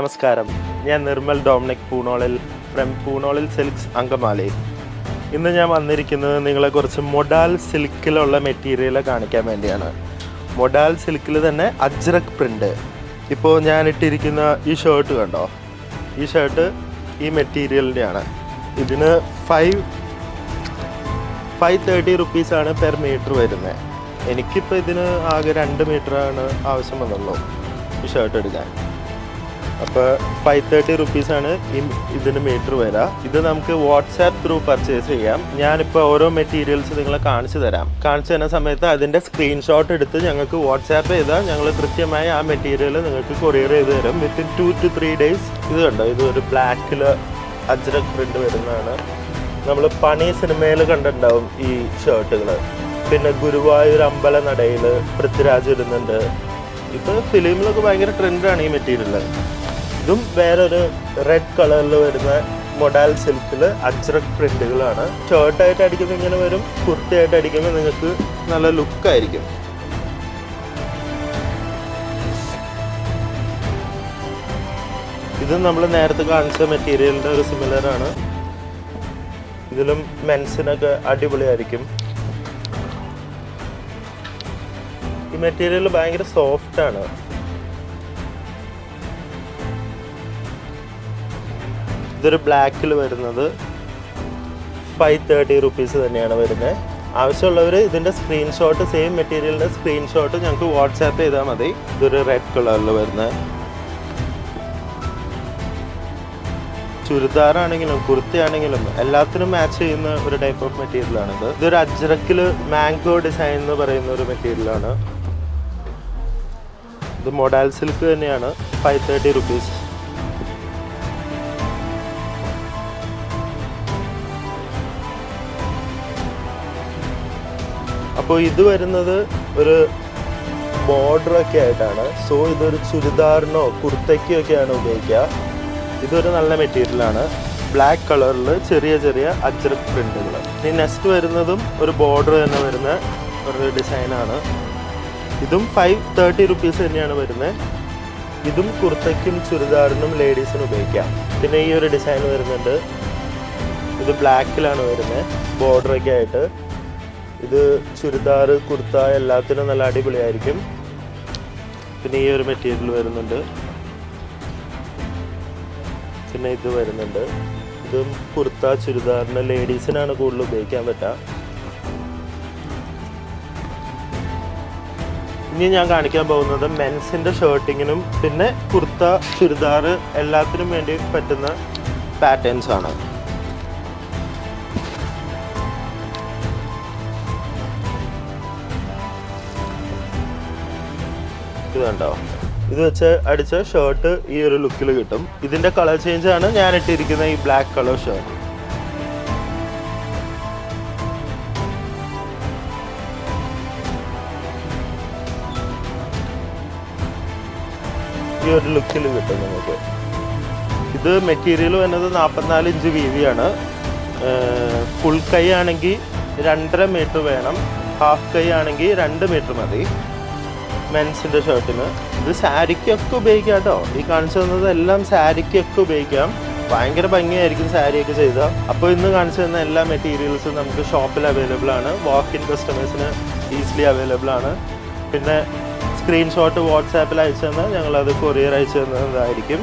നമസ്കാരം, ഞാൻ Nirmal Dominic Poonolil from Poonolil silks Angamaly. ഇന്ന് ഞാൻ വന്നിരിക്കുന്നത് നിങ്ങളെ കുറച്ച് മൊഡാൽ സിൽക്കിലുള്ള മെറ്റീരിയൽ കാണിക്കാൻ വേണ്ടിയാണ്. മൊഡാൽ സിൽക്കിൽ തന്നെ അജ്രക് പ്രിൻ്റ്. ഇപ്പോൾ ഞാൻ ഇട്ടിരിക്കുന്ന ഈ ഷർട്ട് കണ്ടോ, ഈ ഷർട്ട് ഈ മെറ്റീരിയലിൻ്റെയാണ്. ഇതിന് 530 റുപ്പീസാണ് പെർ മീറ്റർ വരുന്നത്. എനിക്കിപ്പോൾ ഇതിന് ആകെ 2 മീറ്ററാണ് ആവശ്യം വന്നുള്ളൂ ഈ ഷർട്ട് എടുക്കാൻ. അപ്പോൾ 530 റുപ്പീസാണ് ഇതിന് മീറ്റർ വരിക. ഇത് നമുക്ക് വാട്സാപ്പ് ത്രൂ പർച്ചേസ് ചെയ്യാം. ഞാനിപ്പോൾ ഓരോ മെറ്റീരിയൽസ് നിങ്ങളെ കാണിച്ചു തരാം. കാണിച്ചു തരുന്ന സമയത്ത് അതിൻ്റെ സ്ക്രീൻഷോട്ട് എടുത്ത് ഞങ്ങൾക്ക് വാട്സാപ്പ് ചെയ്താൽ ഞങ്ങൾ കൃത്യമായി ആ മെറ്റീരിയൽ നിങ്ങൾക്ക് കൊറിയർ ചെയ്ത് തരും വിത്തിൻ 2 to 3 days. ഇത് കണ്ടോ, ഇത് ഒരു ബ്ലാക്കിൽ അജ്രക് പ്രിൻ്റ് വരുന്നതാണ്. നമ്മൾ പണി സിനിമയിൽ കണ്ടിട്ടുണ്ടാവും ഈ ഷർട്ടുകൾ. പിന്നെ ഗുരുവായൂർ അമ്പല നടയിൽ പൃഥ്വിരാജ് ഇടുന്നുണ്ട്. ഇപ്പോൾ ഫിലിമിലൊക്കെ ഭയങ്കര ട്രെൻഡാണ് ഈ മെറ്റീരിയൽ. ഇതും വേറൊരു റെഡ് കളറിൽ വരുന്ന മൊഡാൽ സിൽക്കിൽ അജ്രക് പ്രിൻ്റുകളാണ്. ഷർട്ടായിട്ട് അടിക്കുമ്പോൾ ഇങ്ങനെ വരും, കുർത്തയായിട്ട് അടിക്കുമ്പോൾ നിങ്ങൾക്ക് നല്ല ലുക്കായിരിക്കും. ഇത് നമ്മൾ നേരത്തെ കാണിച്ച മെറ്റീരിയലിൻ്റെ ഒരു സിമിലറാണ്. ഇതിലും മെൻസിനൊക്കെ അടിപൊളിയായിരിക്കും. ഈ മെറ്റീരിയൽ ഭയങ്കര സോഫ്റ്റാണ്. ഇതൊരു ബ്ലാക്കിൽ വരുന്നത് 530 റുപ്പീസ് തന്നെയാണ് വരുന്നത്. ആവശ്യമുള്ളവർ ഇതിൻ്റെ സ്ക്രീൻഷോട്ട്, സെയിം മെറ്റീരിയലിൻ്റെ സ്ക്രീൻഷോട്ട് ഞങ്ങൾക്ക് വാട്സാപ്പ് ചെയ്താൽ മതി. ഇതൊരു റെഡ് കളറിൽ വരുന്ന ചുരിദാറാണെങ്കിലും കുർത്തയാണെങ്കിലും എല്ലാത്തിനും മാച്ച് ചെയ്യുന്ന ഒരു ടൈപ്പ് ഓഫ് മെറ്റീരിയലാണിത്. ഇതൊരു അജ്രക്കിൽ മാംഗോ ഡിസൈൻ എന്ന് പറയുന്ന ഒരു മെറ്റീരിയലാണ്. ഇത് മൊഡാൽ സിൽക്ക് തന്നെയാണ്. 530 റുപ്പീസ്. അപ്പോൾ ഇത് വരുന്നത് ഒരു ബോർഡറൊക്കെ ആയിട്ടാണ്. സോ ഇതൊരു ചുരിദാറിനോ കുർത്തയ്ക്കോ ഒക്കെയാണ് ഉപയോഗിക്കുക. ഇതൊരു നല്ല മെറ്റീരിയലാണ്. ബ്ലാക്ക് കളറിൽ ചെറിയ ചെറിയ അജ്രക് പ്രിൻ്റുകൾ. ഇനി നെക്സ്റ്റ് വരുന്നതും ഒരു ബോർഡർ തന്നെ വരുന്ന ഒരു ഡിസൈനാണ്. ഇതും 530 റുപ്പീസ് തന്നെയാണ് വരുന്നത്. ഇതും കുർത്തയ്ക്കും ചുരിദാറിനും ലേഡീസിനും ഉപയോഗിക്കാം. പിന്നെ ഈ ഒരു ഡിസൈൻ വരുന്നുണ്ട്. ഇത് ബ്ലാക്കിലാണ് വരുന്നത്, ബോർഡറൊക്കെ ആയിട്ട്. ഇത് ചുരിദാർ, കുർത്ത എല്ലാത്തിനും നല്ല അടിപൊളിയായിരിക്കും. പിന്നെ ഈ ഒരു മെറ്റീരിയൽ വരുന്നുണ്ട്. പിന്നെ ഇത് വരുന്നുണ്ട്. ഇതും കുർത്ത, ചുരിദാറിന് ലേഡീസിനാണ് കൂടുതൽ ഉപയോഗിക്കാൻ പറ്റുക. ഇനി ഞാൻ കാണിക്കാൻ പോകുന്നത് മെൻസിൻ്റെ ഷർട്ടിങ്ങിനും പിന്നെ കുർത്ത, ചുരിദാർ എല്ലാത്തിനും വേണ്ടി പറ്റുന്ന പാറ്റേൺസ് ആണ്. ഇത് കണ്ടോ, ഇത് വെച്ച് അടിച്ച ഷർട്ട് ഈ ഒരു ലുക്കിൽ കിട്ടും. ഇതിൻ്റെ കളർ ചേഞ്ച് ആണ് ഞാൻ ഇട്ടിരിക്കുന്ന ഈ ബ്ലാക്ക് കളർ ഷർട്ട്. ഈ ഒരു ലുക്കിൽ കിട്ടും നമുക്ക്. ഇത് മെറ്റീരിയൽ വരുന്നത് 44 ഇഞ്ച് വീതിയാണ്. ഫുൾ കൈ ആണെങ്കിൽ 2.5 മീറ്റർ വേണം. ഹാഫ് കൈ ആണെങ്കിൽ 2 മീറ്റർ മതി മെൻസിൻ്റെ ഷർട്ടിന്. ഇത് സാരിക്കൊക്കെ ഉപയോഗിക്കാം കേട്ടോ. ഈ കാണിച്ചു തന്നത് എല്ലാം സാരിക്കൊക്കെ ഉപയോഗിക്കാം. ഭയങ്കര ഭംഗിയായിരിക്കും സാരിയൊക്കെ ചെയ്താൽ. അപ്പോൾ ഇന്ന് കാണിച്ചു തന്ന എല്ലാ മെറ്റീരിയൽസും നമുക്ക് ഷോപ്പിൽ അവൈലബിൾ ആണ്. വാക്ക് ഇൻ കസ്റ്റമേഴ്സിന് ഈസിലി അവൈലബിൾ ആണ്. പിന്നെ സ്ക്രീൻഷോട്ട് വാട്സാപ്പിൽ അയച്ചു തന്നാൽ ഞങ്ങളത് കൊറിയർ അയച്ചു തന്നതായിരിക്കും.